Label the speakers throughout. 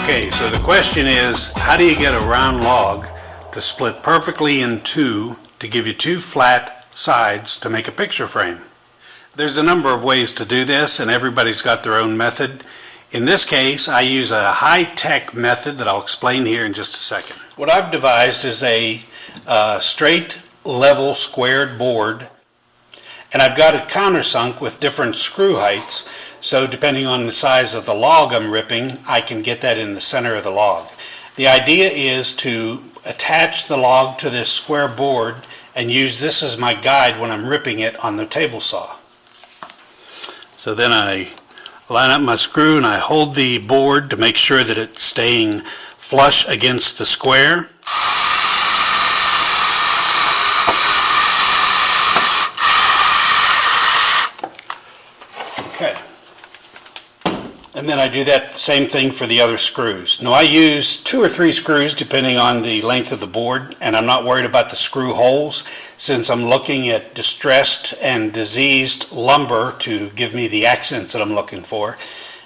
Speaker 1: Okay, so the question is, how do you get a round log to split perfectly in two to give you two flat sides to make a picture frame? There's a number of ways to do this, and everybody's got their own method. In this case, I use a high-tech method that I'll explain here in just a second. What I've devised is a straight, level, squared board, and I've got it countersunk with different screw heights. So depending on the size of the log I'm ripping, I can get that in the center of the log. The idea is to attach the log to this square board and use this as my guide when I'm ripping it on the table saw. So then I line up my screw and I hold the board to make sure that it's staying flush against the square. Okay. And then I do that same thing for the other screws. Now I use 2 or 3 screws depending on the length of the board, and I'm not worried about the screw holes since I'm looking at distressed and diseased lumber to give me the accents that I'm looking for.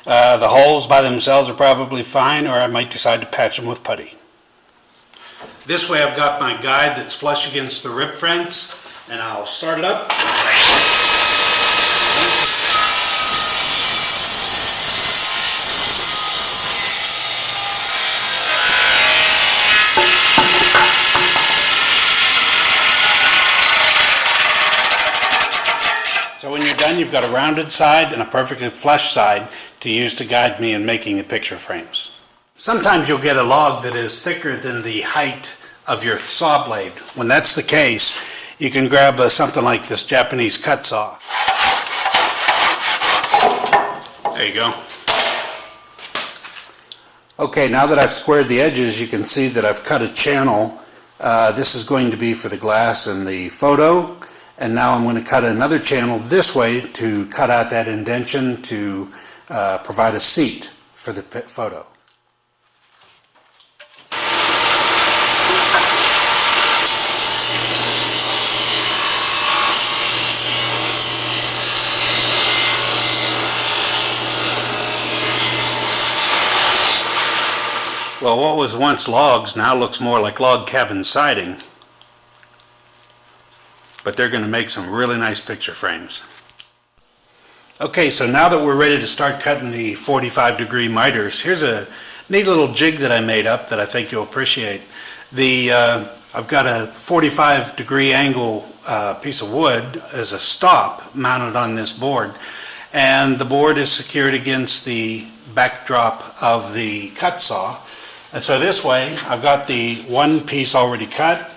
Speaker 1: The holes by themselves are probably fine, or I might decide to patch them with putty. This way I've got my guide that's flush against the rip fence, and I'll start it up. So when you're done, you've got a rounded side and a perfectly flush side to use to guide me in making the picture frames. Sometimes you'll get a log that is thicker than the height of your saw blade. When that's the case, you can grab something like this Japanese cut saw. There you go. Okay, now that I've squared the edges, you can see that I've cut a channel. This is going to be for the glass and the photo. And now I'm going to cut another channel this way to cut out that indentation to provide a seat for the photo. Well, what was once logs now looks more like log cabin siding. But they're going to make some really nice picture frames. Okay, so now that we're ready to start cutting the 45-degree miters, here's a neat little jig that I made up that I think you'll appreciate. I've got a 45-degree angle piece of wood as a stop mounted on this board, and the board is secured against the backdrop of the cut saw. And so this way, I've got the one piece already cut.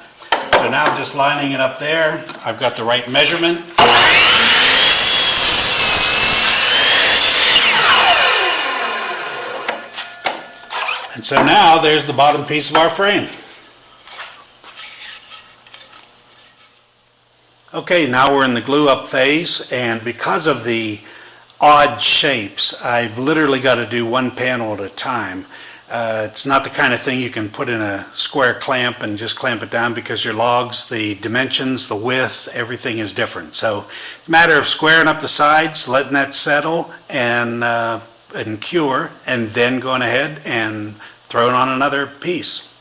Speaker 1: So now just lining it up there, I've got the right measurement. And so now there's the bottom piece of our frame. Okay, now we're in the glue up phase, and because of the odd shapes, I've literally got to do one panel at a time. It's not the kind of thing you can put in a square clamp and just clamp it down, because your logs, the dimensions, the width, everything is different. So it's a matter of squaring up the sides, letting that settle and cure, and then going ahead and throwing on another piece.